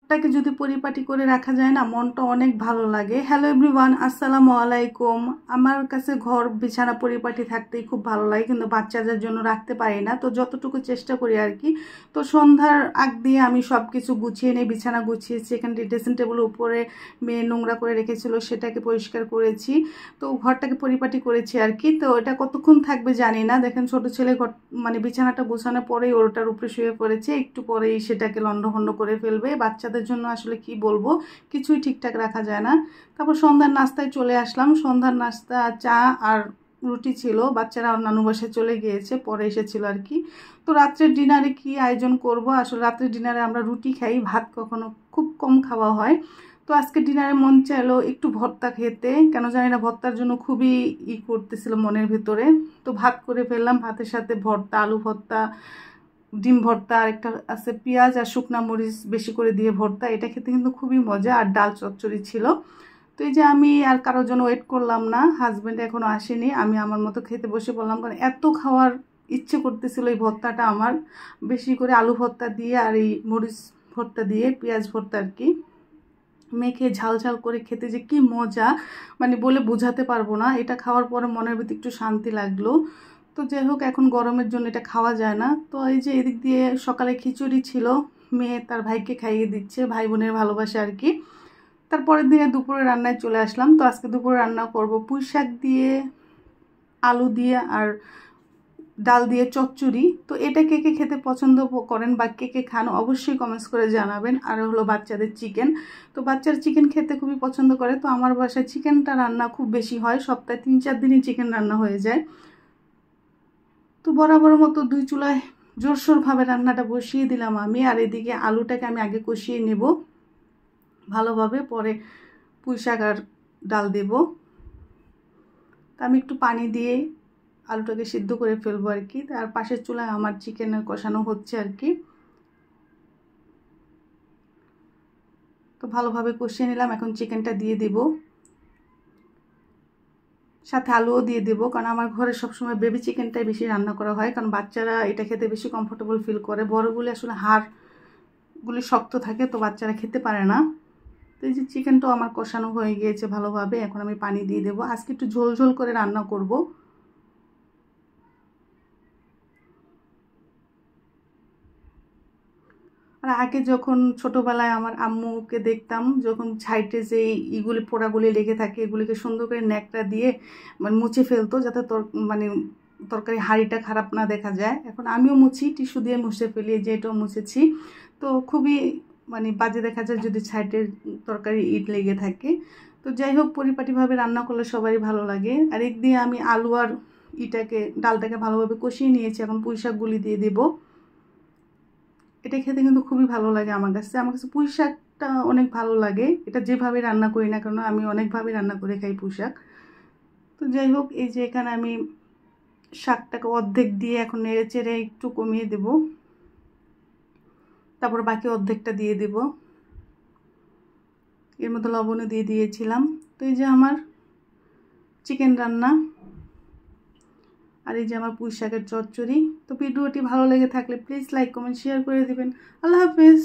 ঘরটাকে যদি পরিপাটি করে রাখা যায় না, মনটা অনেক ভালো লাগে। হ্যালো এভরিওয়ান, আসসালামু আলাইকুম। আমার কাছে ঘর বিছানা পরিপাটি থাকতেই খুব ভালো লাগে, কিন্তু বাচ্চাদের জন্য রাখতে পারি না, তো যতটুকু চেষ্টা করি আর কি। তো সন্ধ্যার আগ দিয়ে আমি সব কিছু গুছিয়ে নিই, বিছানা গুছিয়েছি, এখানে ড্রেসিং টেবিলের উপরে মেয়ে নোংরা করে রেখেছিল, সেটাকে পরিষ্কার করেছি, তো ঘরটাকে পরিপাটি করেছি আর কি। তো এটা কতক্ষণ থাকবে জানি না। দেখেন ছোট ছেলে ঘর মানে বিছানাটা গোছানোর পরেই ওটার উপরে শুয়ে পড়েছে, একটু পরেই সেটাকে লন্ডভন্ড করে ফেলবে। বাচ্চাদের জন্য আসলে কি বলবো, কিছুই ঠিকঠাক রাখা যায় না। তারপর সন্ধ্যার নাস্তায় চলে আসলাম। সন্ধ্যার নাস্তা চা আর রুটি ছিল, বাচ্চারা নানু বাসায় চলে গিয়েছে, পরে এসেছিল আর কি। তো রাত্রের ডিনারে কি আয়োজন করব, আসলে রাত্রের ডিনারে আমরা রুটি খাই, ভাত কখনো খুব কম খাওয়া হয়। তো আজকে ডিনারে মন চাইলো একটু ভর্তা খেতে, কেন জানি না ভর্তার জন্য খুবই করতেছিল মনের ভিতরে। তো ভাত করে ফেললাম, ভাতের সাথে ভর্তা, আলু ভর্তা, ডিম ভর্তা, আর একটা আছে পেঁয়াজ আর শুকনা মরিচ বেশি করে দিয়ে ভর্তা। এটা খেতে কিন্তু খুবই মজা, আর ডাল চচ্চড়ি ছিল। তো এই যে আমি আর কারোর জন্য ওয়েট করলাম না, হাজব্যান্ড এখনও আসেনি, আমি আমার মতো খেতে বসে পড়লাম, কারণ এত খাওয়ার ইচ্ছে করতেছিল এই ভর্তাটা আমার, বেশি করে আলু ভর্তা দিয়ে আর এই মরিচ ভর্তা দিয়ে পেঁয়াজ ভর্তা আর কি মেখে ঝাল ঝাল করে খেতে যে কি মজা, মানে বলে বোঝাতে পারবো না। এটা খাওয়ার পরে মনের ভিতরে একটু শান্তি লাগলো। তো যাই হোক, এখন গরমের জন্য এটা খাওয়া যায় না। তো এই যে এদিক দিয়ে সকালে খিচুড়ি ছিল, মেয়ে তার ভাইকে খাইয়ে দিচ্ছে, ভাই বোনের ভালোবাসা আর কি। তারপরের দিনে দুপুরে রান্নায় চলে আসলাম। তো আজকে দুপুরে রান্না করব পুঁই শাক দিয়ে, আলু দিয়ে আর ডাল দিয়ে চচ্চড়ি। তো এটা কে কে খেতে পছন্দ করেন বা কে কে খান অবশ্যই কমেন্টস করে জানাবেন। আর হলো বাচ্চাদের চিকেন, তো বাচ্চারা চিকেন খেতে খুবই পছন্দ করে। তো আমার বাসায় চিকেনটা রান্না খুব বেশি হয়, সপ্তাহে 3-4 দিনই চিকেন রান্না হয়ে যায়। তো বরাবর মতো দুই চুলায় জোরসোরভাবে রান্নাটা বসিয়ে দিলাম আমি, আর এদিকে আলুটাকে আমি আগে কষিয়ে নেব ভালোভাবে, পরে পুঁই শাক আর ডাল দেব। তা আমি একটু পানি দিয়ে আলুটাকে সিদ্ধ করে ফেলবো আর কি। আর পাশের চুলায় আমার চিকেনের কষানো হচ্ছে আর কি। তো ভালোভাবে কষিয়ে নিলাম, এখন চিকেনটা দিয়ে দেব, সাথে আলুও দিয়ে দেবো, কারণ আমার ঘরে সবসময় বেবি চিকেনটাই বেশি রান্না করা হয়, কারণ বাচ্চারা এটা খেতে বেশি কমফোর্টেবল ফিল করে। বড়গুলি আসলে হাড়গুলি শক্ত থাকে, তো বাচ্চারা খেতে পারে না। তো এই যে চিকেনটাও আমার কষানো হয়ে গিয়েছে ভালোভাবে, এখন আমি পানি দিয়ে দেবো। আজকে একটু ঝোল ঝোল করে রান্না করব। আর আগে যখন ছোটোবেলায় আমার আম্মুকে দেখতাম, যখন সাইডে যে ইগুলি পোড়াগুলি লেগে থাকে, এগুলিকে সুন্দর করে ন্যাকড়া দিয়ে মানে মুছে ফেলতো, যাতে মানে তরকারি হাঁড়িটা খারাপ না দেখা যায়। এখন আমিও মুছি, টিস্যু দিয়ে মুছে ফেলি, যে এটাও মুছেছি। তো খুবই মানে বাজে দেখা যায় যদি সাইডের তরকারি ইট লেগে থাকে। তো যাই হোক, পরিপাটিভাবে রান্না করলে সবারই ভালো লাগে। আর এক দিয়ে আমি আলু আর ডালটাকে ভালোভাবে কষিয়ে নিয়েছি, এখন পুঁই শাকগুলি দিয়ে দেবো। এটা খেতে কিন্তু খুবই ভালো লাগে আমার কাছে পুঁই শাকটা অনেক ভালো লাগে। এটা যেভাবে রান্না করি না কেন, আমি অনেকভাবে রান্না করে খাই পুঁই শাক। তো যাই হোক, এই যে এখানে আমি শাকটাকে অর্ধেক দিয়ে এখন নেড়ে চেড়ে একটু কমিয়ে দেব, তারপর বাকি অর্ধেকটা দিয়ে দেব। এর মধ্যে লবণও দিয়ে দিয়েছিলাম। তো এই যে আমার চিকেন রান্না, আর এই যে আমার পুঁই শাকের চচ্চড়ি। তো ভিডিওটি ভালো লেগে থাকলে প্লিজ লাইক কমেন্ট শেয়ার করে দিবেন। আল্লাহ হাফেজ।